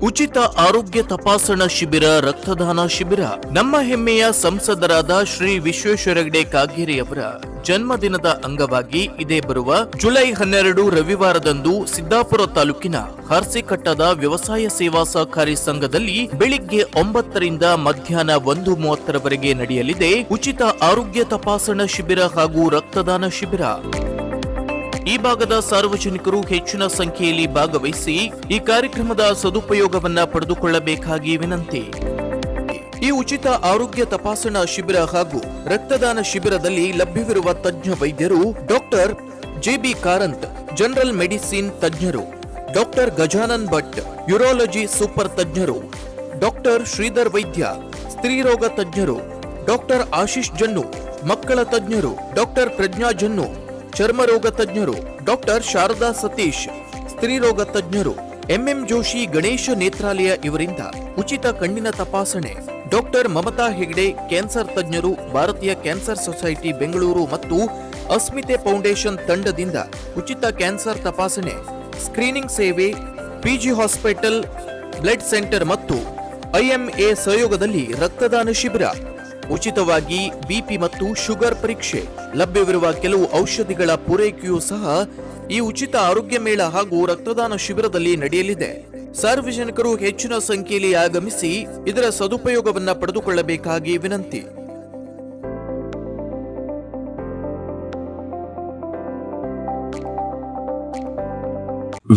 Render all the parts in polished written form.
ಉಚಿತ ಆರೋಗ್ಯ ತಪಾಸಣಾ ಶಿಬಿರ, ರಕ್ತದಾನ ಶಿಬಿರ. ನಮ್ಮ ಹೆಮ್ಮೆಯ ಸಂಸದರಾದ ಶ್ರೀ ವಿಶ್ವೇಶ್ವರ ಹೆಗಡೆ ಕಾಗೇರಿಯವರ ಜನ್ಮದಿನದ ಅಂಗವಾಗಿ ಇದೇ ಬರುವ ಜುಲೈ 12 ರವಿವಾರದಂದು ಸಿದ್ದಾಪುರ ತಾಲೂಕಿನ ಹರ್ಸಿಕಟ್ಟದ ವ್ಯವಸಾಯ ಸೇವಾ ಸಹಕಾರಿ ಸಂಘದಲ್ಲಿ ಬೆಳಿಗ್ಗೆ 9 ರಿಂದ ಮಧ್ಯಾಹ್ನ 1:30 ನಡೆಯಲಿದೆ ಉಚಿತ ಆರೋಗ್ಯ ತಪಾಸಣಾ ಶಿಬಿರ ಹಾಗೂ ರಕ್ತದಾನ ಶಿಬಿರ. ಈ ಭಾಗದ ಸಾರ್ವಜನಿಕರು ಹೆಚ್ಚಿನ ಸಂಖ್ಯೆಯಲ್ಲಿ ಭಾಗವಹಿಸಿ ಈ ಕಾರ್ಯಕ್ರಮದ ಸದುಪಯೋಗವನ್ನ ಪಡೆದುಕೊಳ್ಳಬೇಕಾಗಿ ವಿನಂತಿ. ಈ ಉಚಿತ ಆರೋಗ್ಯ ತಪಾಸಣಾ ಶಿಬಿರ ಹಾಗೂ ರಕ್ತದಾನ ಶಿಬಿರದಲ್ಲಿ ಲಭ್ಯವಿರುವ ತಜ್ಞ ವೈದ್ಯರು doctor JB Karanth, general medicine ತಜ್ಞರು, doctor Gajanan Bhat, urology super ತಜ್ಞರು, ಡಾಕ್ಟರ್ ಶ್ರೀಧರ್ ವೈದ್ಯ, ಸ್ತ್ರೀರೋಗ ತಜ್ಞರು, ಡಾಕ್ಟರ್ ಆಶೀಶ್ ಜನ್ನು, ಮಕ್ಕಳ ತಜ್ಞರು, ಡಾಕ್ಟರ್ ಪ್ರಜ್ಞಾ ಜನ್ನು, ಚರ್ಮರೋಗ ತಜ್ಞರು, ಡಾಕ್ಟರ್ ಶಾರದಾ ಸತೀಶ್, ಸ್ತ್ರೀರೋಗ ತಜ್ಞರು, ಎಂಎಂ ಜೋಶಿ ಗಣೇಶ ನೇತ್ರಾಲಯ ಇವರಿಂದ ಉಚಿತ ಕಣ್ಣಿನ ತಪಾಸಣೆ, ಡಾಕ್ಟರ್ ಮಮತಾ ಹೆಗ್ಡೆ ಕ್ಯಾನ್ಸರ್ ತಜ್ಞರು, ಭಾರತೀಯ ಕ್ಯಾನ್ಸರ್ ಸೊಸೈಟಿ ಬೆಂಗಳೂರು ಮತ್ತು ಅಸ್ಮಿತೆ ಫೌಂಡೇಶನ್ ತಂಡದಿಂದ ಉಚಿತ ಕ್ಯಾನ್ಸರ್ ತಪಾಸಣೆ, ಸ್ಕ್ರೀನಿಂಗ್ ಸೇವೆ, ಪಿಜಿ ಹಾಸ್ಪಿಟಲ್ ಬ್ಲಡ್ ಸೆಂಟರ್ ಮತ್ತು ಐಎಂಎ ಸಹಯೋಗದಲ್ಲಿ ರಕ್ತದಾನ ಶಿಬಿರ. ಉಚಿತವಾಗಿ ಬಿಪಿ ಮತ್ತು ಶುಗರ್ ಪರೀಕ್ಷೆ, ಲಭ್ಯವಿರುವ ಕೆಲವು ಔಷಧಿಗಳ ಪೂರೈಕೆಯೂ ಸಹ ಈ ಉಚಿತ ಆರೋಗ್ಯ ಮೇಳ ಹಾಗೂ ರಕ್ತದಾನ ಶಿಬಿರದಲ್ಲಿ ನಡೆಯಲಿದೆ. ಸಾರ್ವಜನಿಕರು ಹೆಚ್ಚಿನ ಸಂಖ್ಯೆಯಲ್ಲಿ ಆಗಮಿಸಿ ಇದರ ಸದುಪಯೋಗವನ್ನ ಪಡೆದುಕೊಳ್ಳಬೇಕಾಗಿ ವಿನಂತಿ.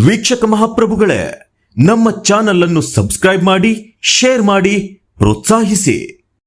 ವೀಕ್ಷಕ ಮಹಾಪ್ರಭುಗಳೇ, ನಮ್ಮ ಚಾನೆಲ್ ಅನ್ನು ಸಬ್ಸ್ಕ್ರೈಬ್ ಮಾಡಿ, ಶೇರ್ ಮಾಡಿ, ಪ್ರೋತ್ಸಾಹಿಸಿ.